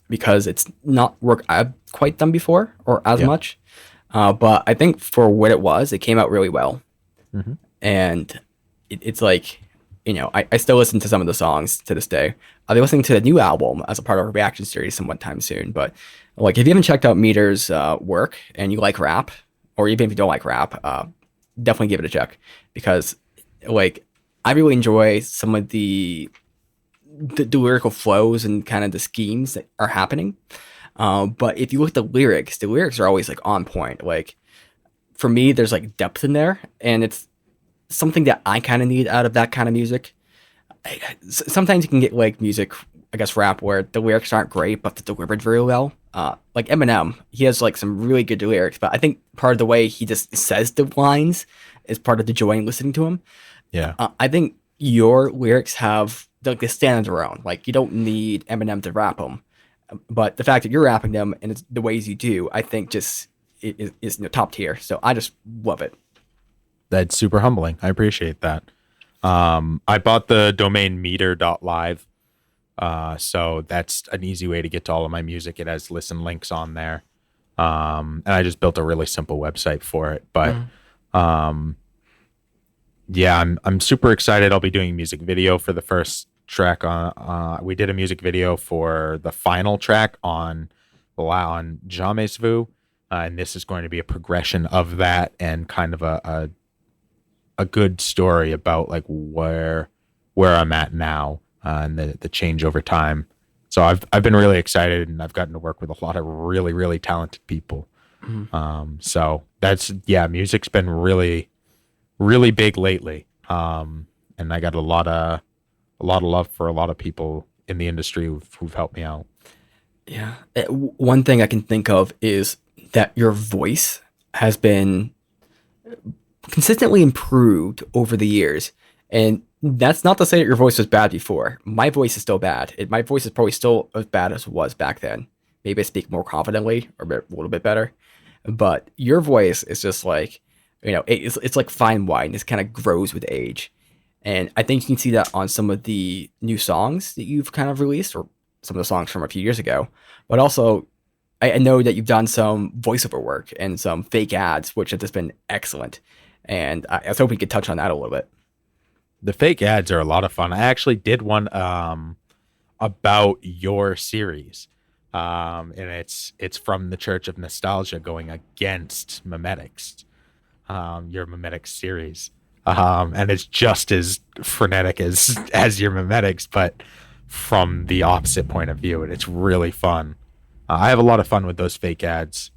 because it's not work I've quite done before or as Yeah. much. But I think for what it was, it came out really well. Hmm. And it's like, I still listen to some of the songs to this day. I'll be listening to the new album as a part of a reaction series sometime soon. But like, if you haven't checked out Meter's work and you like rap, or even if you don't like rap, definitely give it a check because, like, I really enjoy some of the lyrical flows and kind of the schemes that are happening. But if you look at the lyrics are always like on point. Like for me, there's like depth in there, and it's something that I kind of need out of that kind of music. Sometimes you can get like music, I guess rap, where the lyrics aren't great, but they're delivered very well. Like Eminem, he has like some really good lyrics, but I think part of the way he just says the lines is part of the joy in listening to him. Yeah. I think your lyrics have like they stand on their own. Like you don't need Eminem to rap them, but the fact that you're rapping them and it's the ways you do, I think just is top tier. So I just love it. That's super humbling. I appreciate that. I bought the domain meter.live. So that's an easy way to get to all of my music. It has listen links on there. And I just built a really simple website for it. But yeah, I'm super excited. I'll be doing a music video for the first track we did a music video for the final track on Jamais Vu. And this is going to be a progression of that and kind of a good story about like where I'm at now, and the change over time. So I've been really excited, and I've gotten to work with a lot of really, really talented people. So that's, yeah, music's been really, really big lately. And I got a lot of love for a lot of people in the industry who've helped me out. Yeah. One thing I can think of is that your voice has been consistently improved over the years. And that's not to say that your voice was bad before. My voice is still bad. My voice is probably still as bad as it was back then. Maybe I speak more confidently or a little bit better. But your voice is just like, it's like fine wine. It kind of grows with age. And I think you can see that on some of the new songs that you've kind of released, or some of the songs from a few years ago. But also, I know that you've done some voiceover work and some fake ads, which have just been excellent. And I was hoping we could touch on that a little bit. The fake ads are a lot of fun. I actually did one about your series. And it's from the Church of Nostalgia going against Memetics, your Memetics series. And it's just as frenetic as your Memetics, but from the opposite point of view, and it's really fun. I have a lot of fun with those fake ads.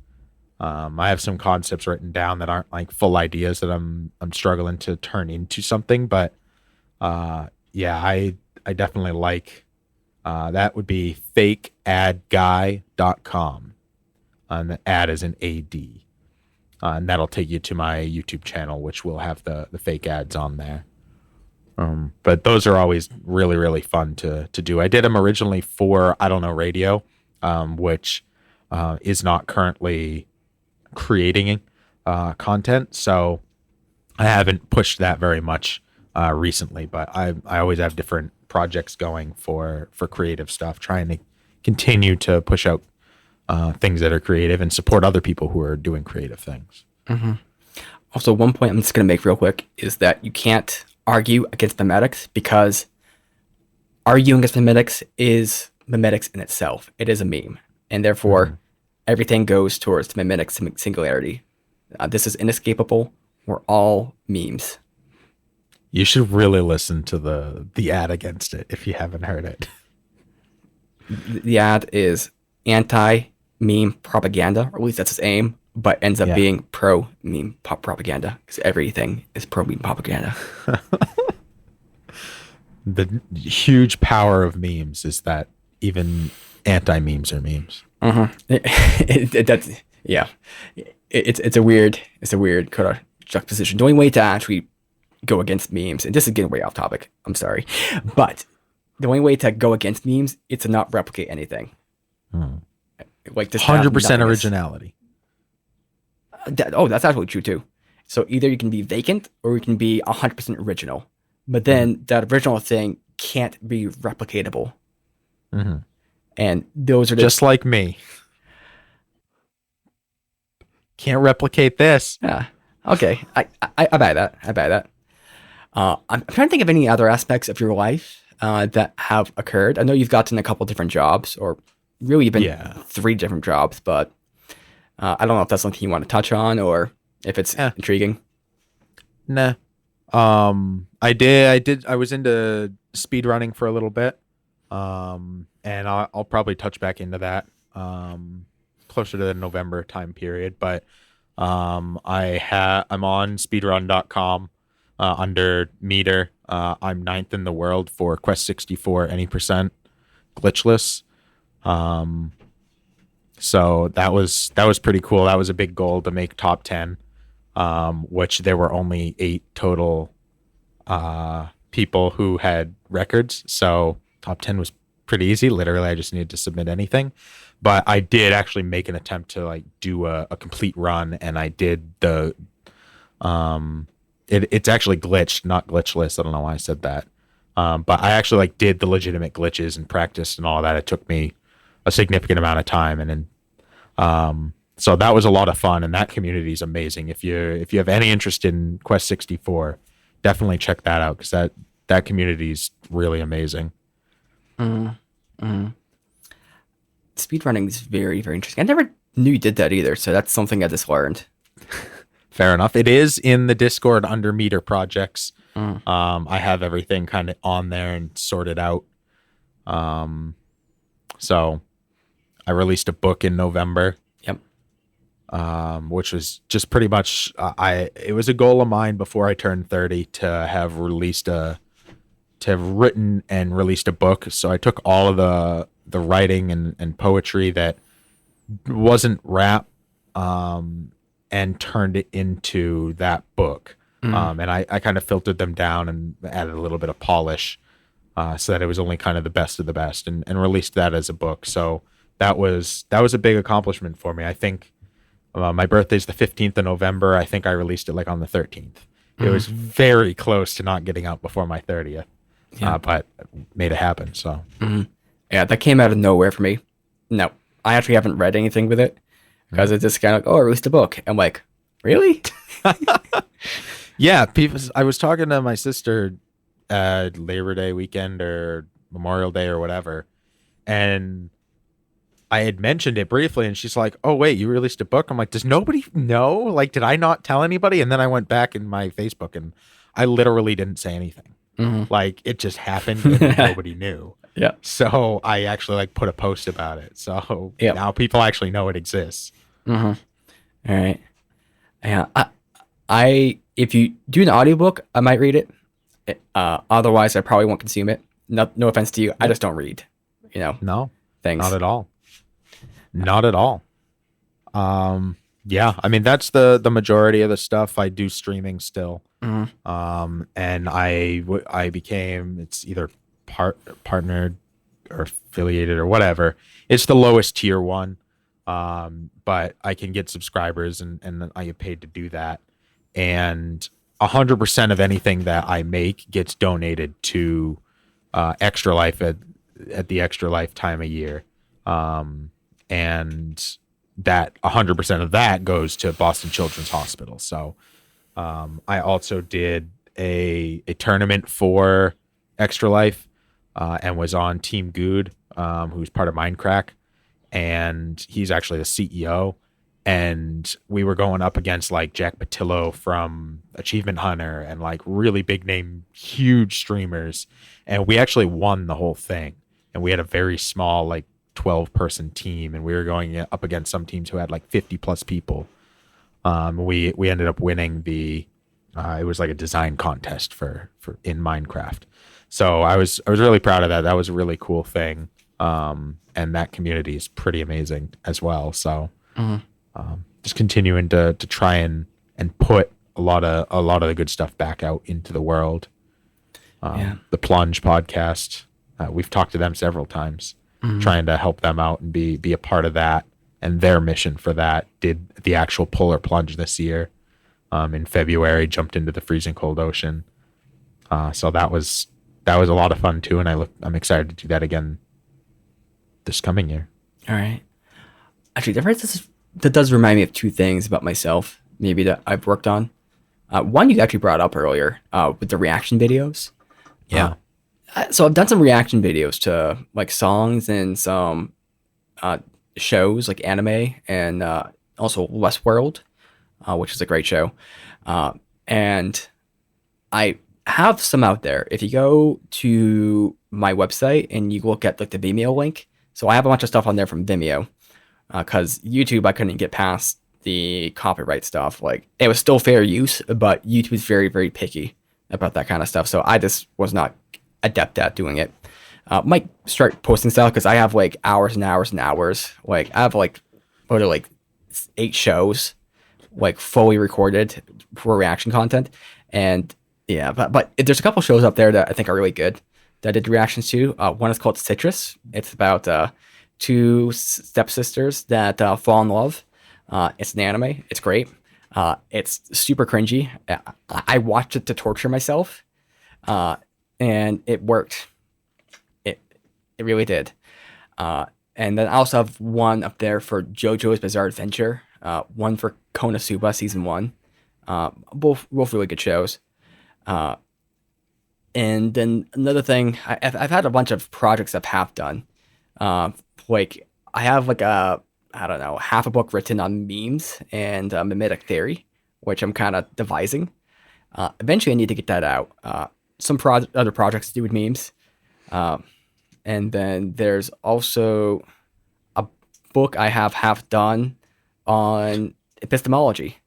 I have some concepts written down that aren't like full ideas that I'm struggling to turn into something, but yeah, I definitely like that would be fakeadguy.com. And the ad is an AD. And that'll take you to my YouTube channel, which will have the fake ads on there. But those are always really, really fun to do. I did them originally for I Don't Know Radio, which is not currently creating content. So I haven't pushed that very much recently, but I always have different projects going for creative stuff, trying to continue to push out things that are creative and support other people who are doing creative things. Also, one point I'm just going to make real quick is that you can't argue against memetics, because arguing against memetics is memetics in itself. It is a meme, and therefore everything goes towards the memetic singularity. This is inescapable. We're all memes. You should really listen to the ad against it if you haven't heard it. The ad is anti-meme propaganda, or at least that's its aim, but ends up being pro-meme propaganda, because everything is pro-meme propaganda. The huge power of memes is that even anti-memes are memes. That's It's a weird kind of juxtaposition. The only way to actually go against memes, and this is getting way off topic, I'm sorry, but the only way to go against memes is to not replicate anything. Like this 100% originality. That's actually true too. So either you can be vacant or you can be 100% original, but then that original thing can't be replicatable. And those are just like me. Can't replicate this. Yeah. Okay. I buy that. I'm trying to think of any other aspects of your life that have occurred. I know you've gotten a couple different jobs, or really even 3 different jobs, but I don't know if that's something you want to touch on or if it's intriguing. Nah. I was into speed running for a little bit. And I'll probably touch back into that closer to the November time period, but I'm on speedrun.com under meter. I'm 9th in the world for Quest 64 any percent glitchless. So that was pretty cool. That was a big goal to make top 10, which there were only 8 total people who had records. So top 10 was pretty easy. Literally, I just needed to submit anything. But I did actually make an attempt to like do a complete run, and I did the it's actually glitched, not glitchless. I don't know why I said that. But I actually like did the legitimate glitches and practiced and all that. It took me a significant amount of time, and then so that was a lot of fun, and that community is amazing. If you have any interest in Quest 64, definitely check that out, because that community is really amazing. Speedrunning is very, very interesting. I never knew you did that either, so that's something I just learned. Fair enough. It is in the Discord under Meter Projects. I have everything kind of on there and sorted out. So I released a book in November. Yep. Which was just pretty much it was a goal of mine before I turned 30 to have written and released a book. So I took all of the writing and poetry that wasn't rap and turned it into that book. And I kind of filtered them down and added a little bit of polish so that it was only kind of the best of the best, and released that as a book. So that was a big accomplishment for me. I think my birthday's the 15th of November. I think I released it like on the 13th. It was very close to not getting out before my 30th, but made it happen. So yeah, that came out of nowhere for me. No, I actually haven't read anything with it, because it's just kind of like, I released a book. I'm like, really? Yeah, I was talking to my sister Labor Day weekend or Memorial Day or whatever, and I had mentioned it briefly, and she's like, "Oh wait, you released a book?" I'm like, "Does nobody know? Like, did I not tell anybody?" And then I went back in my Facebook, and I literally didn't say anything. Like, it just happened, and nobody knew. Yeah. So I actually like put a post about it. So now people actually know it exists. All right. Yeah. I if you do an audiobook, I might read it. Otherwise, I probably won't consume it. No offense to you. I just don't read. No, things. Not at all. Not at all. Yeah, I mean, that's the majority of the stuff. I do streaming still. And I became, it's either partnered or affiliated or whatever. It's the lowest tier one. But I can get subscribers and I get paid to do that. And 100% of anything that I make gets donated to Extra Life at the Extra Life time of year. And that 100% of that goes to Boston Children's Hospital. So I also did a tournament for Extra Life and was on Team Good, who's part of Mindcrack. And he's actually the CEO. And we were going up against like Jack Patillo from Achievement Hunter and like really big name, huge streamers. And we actually won the whole thing. And we had a very small, like 12-person team. And we were going up against some teams who had like 50 plus people. We ended up winning it was like a design contest for in Minecraft. So I was really proud of that. That was a really cool thing. And that community is pretty amazing as well. So just continuing to try and put a lot of the good stuff back out into the world. The Plunge podcast, we've talked to them several times, trying to help them out and be a part of that. And their mission for that did the actual polar plunge this year. In February, jumped into the freezing cold ocean. So that was a lot of fun too. And I'm excited to do that again this coming year. All right. Actually, that does remind me of two things about myself, maybe that I've worked on. One you actually brought up earlier with the reaction videos. Yeah. So I've done some reaction videos to like songs and some shows like anime and also Westworld, which is a great show. And I have some out there. If you go to my website and you look at like the Vimeo link, so I have a bunch of stuff on there from Vimeo, because YouTube I couldn't get past the copyright stuff. Like it was still fair use, but YouTube is very, very picky about that kind of stuff. So I just was not adept at doing it. Might start posting stuff because I have like hours and hours and hours. Like I have like 8 shows like fully recorded for reaction content. And yeah, but there's a couple shows up there that I think are really good that I did reactions to. One is called Citrus. It's about 2 stepsisters that fall in love. It's an anime. It's great. It's super cringy. I watched it to torture myself, and it worked. It really did. And then I also have one up there for JoJo's Bizarre Adventure. One for Konosuba Season 1. Both really good shows. And then another thing, I've had a bunch of projects I've half done. Like I have like half a book written on memes and mimetic theory, which I'm kind of devising. Eventually I need to get that out. Some other projects to do with memes. And then there's also a book I have half done on epistemology,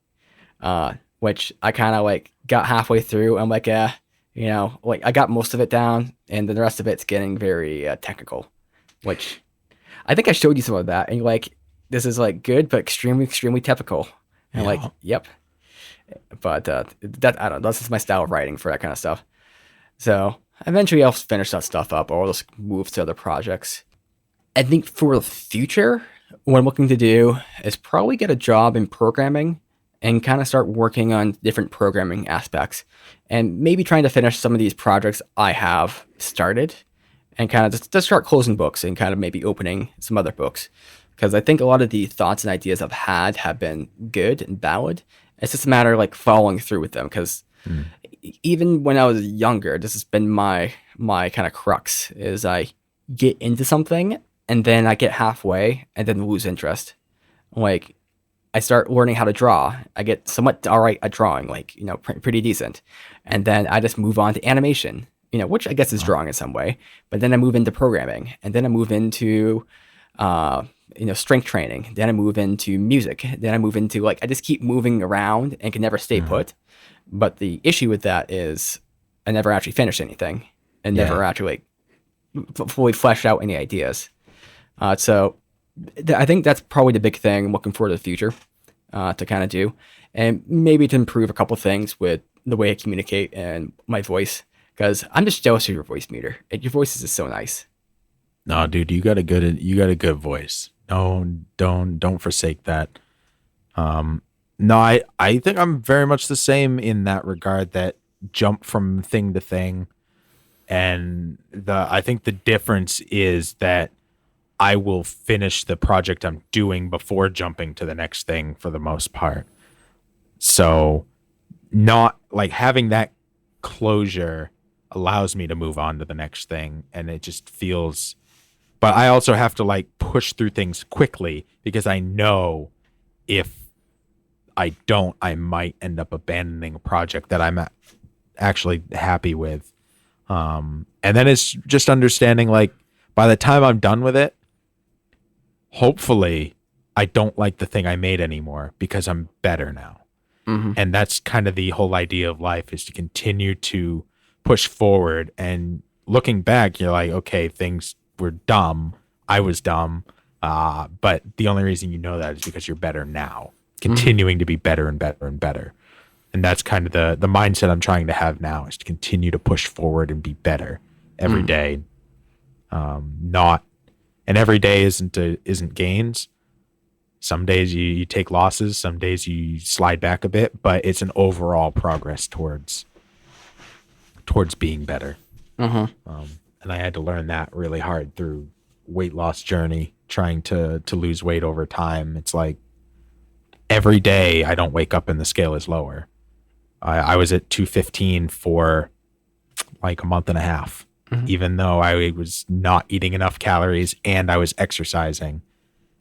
which I kind of like got halfway through. I'm like, like I got most of it down, and then the rest of it's getting very technical, which I think I showed you some of that, and you're like, this is like good, but extremely, extremely typical. And like, yep. But that I don't know. That's just my style of writing for that kind of stuff. So eventually I'll finish that stuff up, or I'll just move to other projects. I think for the future, what I'm looking to do is probably get a job in programming and kind of start working on different programming aspects, and maybe trying to finish some of these projects I have started, and kind of just start closing books and kind of maybe opening some other books. Because I think a lot of the thoughts and ideas I've had have been good and valid. It's just a matter of like following through with them. Because even when I was younger, this has been my kind of crux, is I get into something and then I get halfway and then lose interest. Like I start learning how to draw. I get somewhat all right at drawing, like, pretty decent. And then I just move on to animation, which I guess is drawing in some way. But then I move into programming, and then I move into, strength training. Then I move into music. Then I move into I just keep moving around and can never stay put. But the issue with that is I never actually finish anything, and never actually fully fleshed out any ideas. So I think that's probably the big thing I'm looking forward to the future to kind of do, and maybe to improve a couple things with the way I communicate and my voice, because I'm just jealous of your voice meter. Your voice is just so nice. No, dude, you got a good voice. No, don't forsake that. No, I think I'm very much the same in that regard, that jump from thing to thing. And I think the difference is that I will finish the project I'm doing before jumping to the next thing for the most part. So not like having that closure allows me to move on to the next thing, and it just feels, but I also have to like push through things quickly because I know if I don't, I might end up abandoning a project that I'm actually happy with. And then it's just understanding, like, by the time I'm done with it, hopefully I don't like the thing I made anymore because I'm better now. Mm-hmm. And that's kind of the whole idea of life, is to continue to push forward. And looking back, you're like, okay, things were dumb. I was dumb. But the only reason you know that is because you're better now, continuing to be better and better and better. And that's kind of the mindset I'm trying to have now, is to continue to push forward and be better every day. Not, and every day isn't gains. Some days you take losses, some days you slide back a bit, but it's an overall progress towards being better. And I had to learn that really hard through weight loss journey, trying to lose weight over time. It's like every day I don't wake up and the scale is lower. I was at 215 for like a month and a half, even though I was not eating enough calories and I was exercising.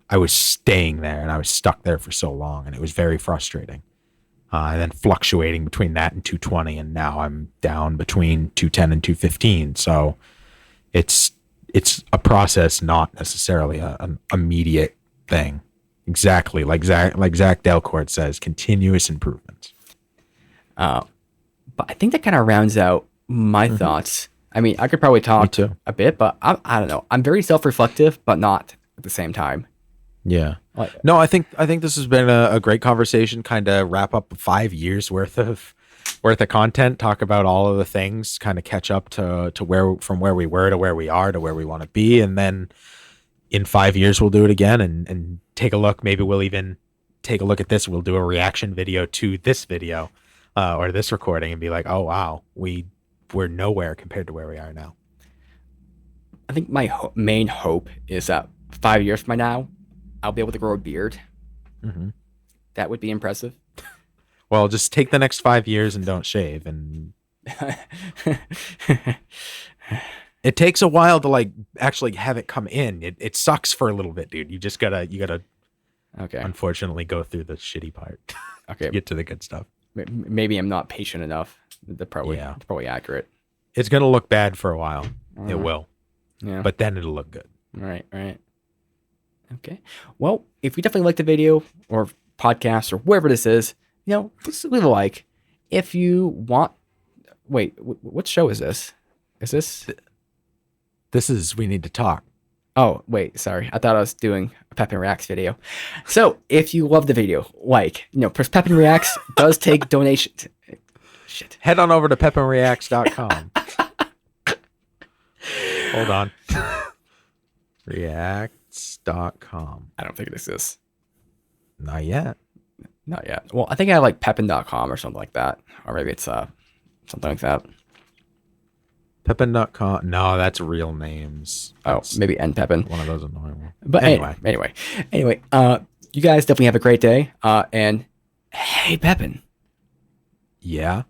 I was staying there, and I was stuck there for so long, and it was very frustrating. And then fluctuating between that and 220, and now I'm down between 210 and 215. So it's a process, not necessarily an immediate thing. Exactly, like Zach Delcourt says, continuous improvements. But I think that kind of rounds out my thoughts. I mean, I could probably talk a bit, but I don't know. I'm very self-reflective, but not at the same time. Yeah. No, I think this has been a great conversation. Kind of wrap up 5 years worth of content. Talk about all of the things. Kind of catch up to where we were to where we are to where we want to be, and then in 5 years we'll do it again and take a look. Maybe we'll even take a look at this. We'll do a reaction video to this video or this recording and be like, oh wow, we're nowhere compared to where we are now. I think my main hope is that 5 years from now, I'll be able to grow a beard. That would be impressive. Well, just take the next 5 years and don't shave. And it takes a while to like actually have it come in. It sucks for a little bit, dude. You gotta Okay. unfortunately go through the shitty part. Okay. To get to the good stuff. Maybe I'm not patient enough. That's probably accurate. It's gonna look bad for a while. It will. Yeah. But then it'll look good. Right. Okay. Well, if you definitely like the video or podcast or wherever this is, just leave a like. If you want, wait, what show is this? Is this? This is We Need to Talk. Oh, wait, sorry. I thought I was doing a Pep and Reacts video. So if you love the video, press Pep and Reacts does take donations. Shit. Head on over to pepandreacts.com. Hold on. Reacts.com. I don't think it exists. Not yet. Not yet. Well, I think I have like pepin.com or something like that. Or maybe it's something like that. Pepin.com. No, that's real names. That's maybe npepin. One of those annoying ones. But anyway, you guys definitely have a great day. And hey, Pepin. Yeah.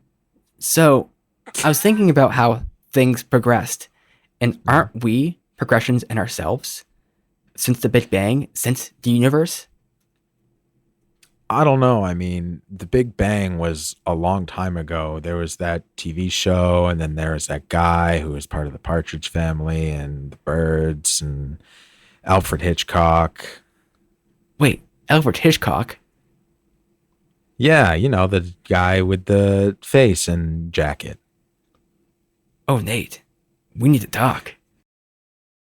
So I was thinking about how things progressed, and aren't we progressions in ourselves since the Big Bang, since the universe? I don't know. I mean, the Big Bang was a long time ago. There was that TV show, and then there was that guy who was part of the Partridge Family and the Birds and Alfred Hitchcock. Wait, Alfred Hitchcock? Yeah, the guy with the face and jacket. Oh, Nate, we need to talk.